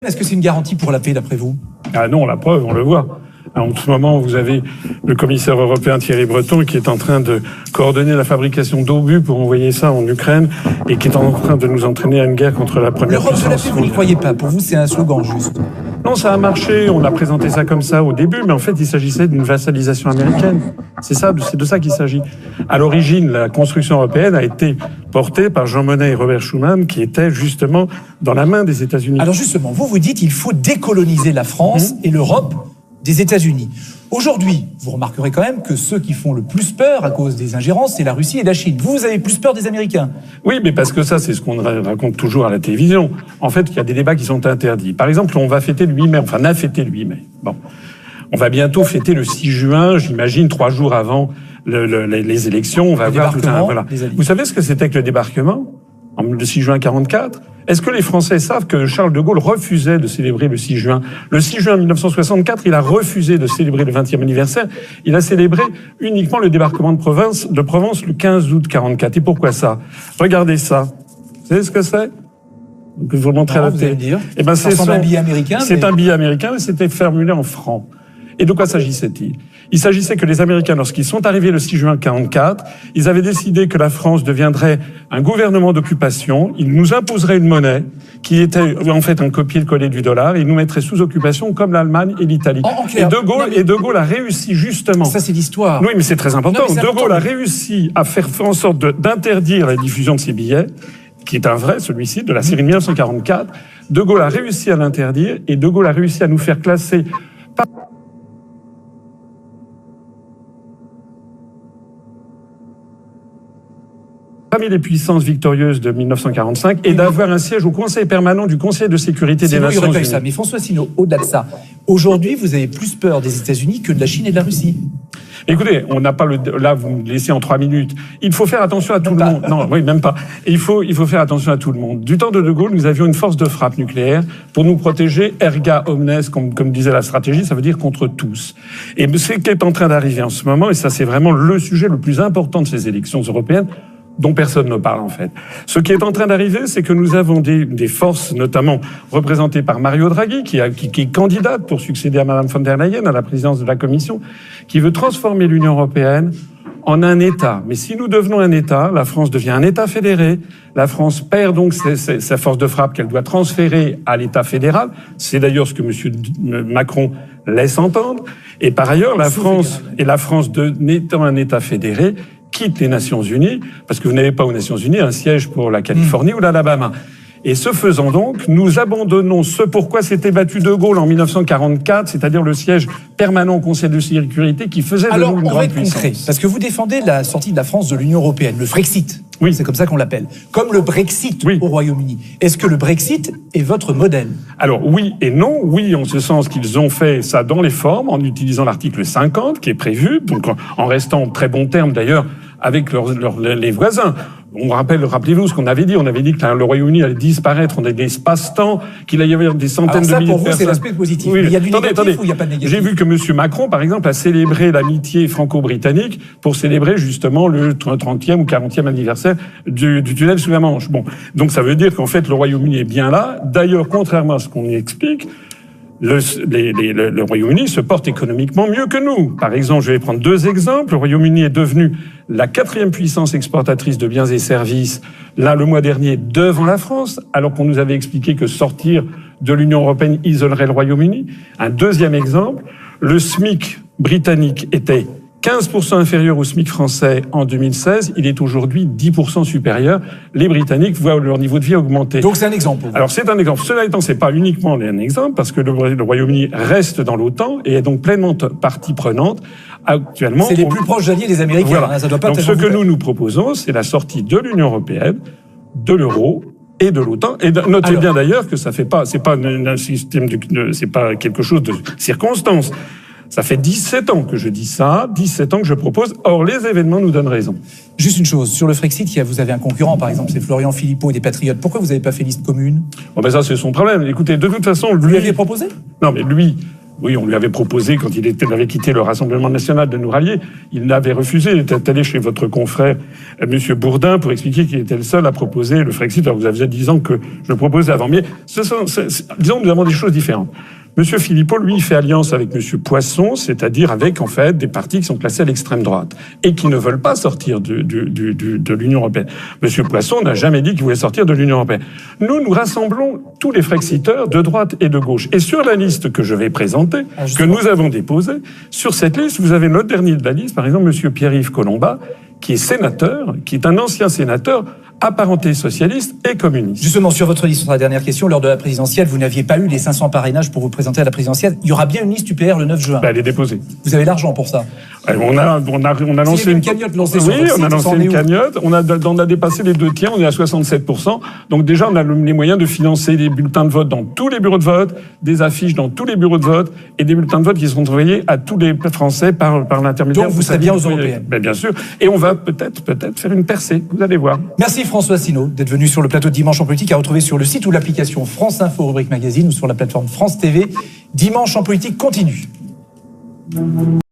Est-ce que c'est une garantie pour la paix, d'après vous? Ah non, la preuve, on le voit. En ce moment, vous avez le commissaire européen Thierry Breton qui est en train de coordonner la fabrication d'obus pour envoyer ça en Ukraine et qui est en train de nous entraîner à une guerre contre la première L'Europe de la puissance. paix, vous n'y croyez pas? Pour vous, c'est un slogan juste. Non, ça a marché, on a présenté ça comme ça au début, mais en fait, il s'agissait d'une vassalisation américaine. C'est de ça qu'il s'agit. À l'origine, la construction européenne a été portée par Jean Monnet et Robert Schuman, qui étaient justement dans la main des États-Unis. Alors justement, vous dites qu'il faut décoloniser la France et l'Europe des États-Unis. Aujourd'hui, vous remarquerez quand même que ceux qui font le plus peur à cause des ingérences, c'est la Russie et la Chine. Vous avez plus peur des Américains? Oui, mais parce que ça, c'est ce qu'on raconte toujours à la télévision. En fait, il y a des débats qui sont interdits. Par exemple, on va fêter le 8 mai, enfin, on a fêté le 8 mai. Bon. On va bientôt fêter le 6 juin, j'imagine, 3 jours avant les élections. On va avoir tout un, voilà. Vous savez ce que c'était que le débarquement? Le 6 juin 44? Est-ce que les Français savent que Charles de Gaulle refusait de célébrer le 6 juin? Le 6 juin 1964, il a refusé de célébrer le 20e anniversaire. Il a célébré uniquement le débarquement de Provence le 15 août 44. Et pourquoi ça? Regardez ça. Vous savez ce que c'est? Je vous le montrer à la télé. Eh ben, c'est un billet américain. C'est un billet américain, mais c'était formulé en francs. Et de quoi s'agissait-il? Il s'agissait que les Américains, lorsqu'ils sont arrivés le 6 juin 44, ils avaient décidé que la France deviendrait un gouvernement d'occupation. Ils nous imposeraient une monnaie qui était en fait un copier-coller du dollar. Et ils nous mettraient sous occupation comme l'Allemagne et l'Italie. Et De Gaulle a réussi justement. Ça, c'est l'histoire. Oui, mais c'est très important. De Gaulle a réussi à faire en sorte d'interdire la diffusion de ces billets, qui est un vrai, celui-ci, de la série de 1944. De Gaulle a réussi à l'interdire et De Gaulle a réussi à nous faire classer parmi les puissances victorieuses de 1945 et d'avoir un siège au Conseil permanent du Conseil de sécurité des Nations Unies. Ça. Mais François Asselineau, au-delà de ça, aujourd'hui, vous avez plus peur des États-Unis que de la Chine et de la Russie. Écoutez, on n'a pas là, vous me laissez en 3 minutes. Il faut faire attention à tout le monde. Non, oui, même pas. Il faut faire attention à tout le monde. Du temps de De Gaulle, nous avions une force de frappe nucléaire pour nous protéger erga omnes, comme disait la stratégie, ça veut dire contre tous. Et ce qui est en train d'arriver en ce moment, et ça c'est vraiment le sujet le plus important de ces élections européennes, dont personne ne parle en fait. Ce qui est en train d'arriver, c'est que nous avons des forces, notamment représentées par Mario Draghi, qui est candidate pour succéder à Madame von der Leyen à la présidence de la Commission, qui veut transformer l'Union européenne en un État. Mais si nous devenons un État, la France devient un État fédéré. La France perd donc sa force de frappe qu'elle doit transférer à l'État fédéral. C'est d'ailleurs ce que M. Macron laisse entendre. Et par ailleurs, la France n'étant un État fédéré, quitte les Nations Unies, parce que vous n'avez pas aux Nations Unies un siège pour la Californie ou l'Alabama. Et ce faisant donc, nous abandonnons ce pourquoi s'était battu De Gaulle en 1944, c'est-à-dire le siège permanent au Conseil de sécurité qui faisait de nous une grande puissance. Concret, parce que vous défendez la sortie de la France de l'Union européenne, le Frexit. Oui. C'est comme ça qu'on l'appelle. Comme le Brexit au Royaume-Uni. Est-ce que le Brexit est votre modèle? Alors oui et non. Oui, en ce sens qu'ils ont fait ça dans les formes, en utilisant l'article 50 qui est prévu, donc en restant en très bon terme d'ailleurs avec les voisins. Rappelez-vous ce qu'on avait dit. On avait dit que le Royaume-Uni allait disparaître. On a des espaces-temps, qu'il allait y avoir des centaines de milliers de personnes. Ça, pour vous, c'est l'aspect positif. Oui. Mais il y a du négatif ou il n'y a pas de négatif? J'ai vu que M. Macron, par exemple, a célébré l'amitié franco-britannique pour célébrer justement le 30e ou 40e anniversaire du tunnel sous la Manche. Bon. Donc ça veut dire qu'en fait, le Royaume-Uni est bien là. D'ailleurs, contrairement à ce qu'on explique, le Royaume-Uni se porte économiquement mieux que nous. Par exemple, je vais prendre 2 exemples. Le Royaume-Uni est devenu la 4e puissance exportatrice de biens et services, là, le mois dernier, devant la France, alors qu'on nous avait expliqué que sortir de l'Union européenne isolerait le Royaume-Uni. Un 2e exemple, le SMIC britannique était 15% inférieur au SMIC français en 2016, il est aujourd'hui 10% supérieur. Les Britanniques voient leur niveau de vie augmenter. Donc c'est un exemple. Alors c'est un exemple. Cela étant, c'est pas uniquement un exemple, parce que le Royaume-Uni reste dans l'OTAN et est donc pleinement partie prenante. Actuellement, c'est les plus proches alliés des Américains. Voilà. Ça doit pas donc ce que nous proposons, c'est la sortie de l'Union européenne, de l'euro et de l'OTAN. Et notez bien d'ailleurs que c'est pas un système c'est pas quelque chose de circonstance. Ça fait 17 ans que je dis ça, 17 ans que je propose. Or, les événements nous donnent raison. Juste une chose, sur le Frexit, vous avez un concurrent, par exemple, c'est Florian Philippot des Patriotes. Pourquoi vous n'avez pas fait liste commune? Bon, ça, c'est son problème. Écoutez, de toute façon, Vous lui aviez proposé? Non, mais lui, Oui, on lui avait proposé, quand il avait quitté le Rassemblement national, de nous rallier. Il l'avait refusé. Il était allé chez votre confrère, M. Bourdin, pour expliquer qu'il était le seul à proposer le Frexit. Alors, vous avez 10 ans que je le proposais avant. Mais disons que nous avons des choses différentes. Monsieur Philippot, lui, il fait alliance avec Monsieur Poisson, c'est-à-dire avec, en fait, des partis qui sont classés à l'extrême droite et qui ne veulent pas sortir de l'Union européenne. Monsieur Poisson n'a jamais dit qu'il voulait sortir de l'Union européenne. Nous rassemblons tous les frexiteurs de droite et de gauche. Et sur la liste que je vais présenter, que nous avons déposée, sur cette liste, vous avez l'autre dernier de la liste, par exemple, Monsieur Pierre-Yves Collombat, qui est sénateur, qui est un ancien sénateur, apparenté socialiste et communiste. Justement, sur votre liste, sur la dernière question, lors de la présidentielle, vous n'aviez pas eu les 500 parrainages pour vous présenter à la présidentielle. Il y aura bien une liste UPR le 9 juin. Elle est déposée. Vous avez l'argent pour ça. On a lancé une cagnotte lancée sur votre site. Oui, on a lancé une cagnotte. On a dépassé les 2 tiers. On est à 67%. Donc déjà, on a les moyens de financer des bulletins de vote dans tous les bureaux de vote, des affiches dans tous les bureaux de vote et des bulletins de vote qui seront envoyés à tous les Français par l'intermédiaire. Donc vous serez bien aux européennes. Ben, bien sûr. Et on va peut-être faire une percée. Vous allez voir. Merci François Asselineau d'être venu sur le plateau de Dimanche en politique, à retrouver sur le site ou l'application France Info rubrique magazine ou sur la plateforme France TV. Dimanche en politique continue.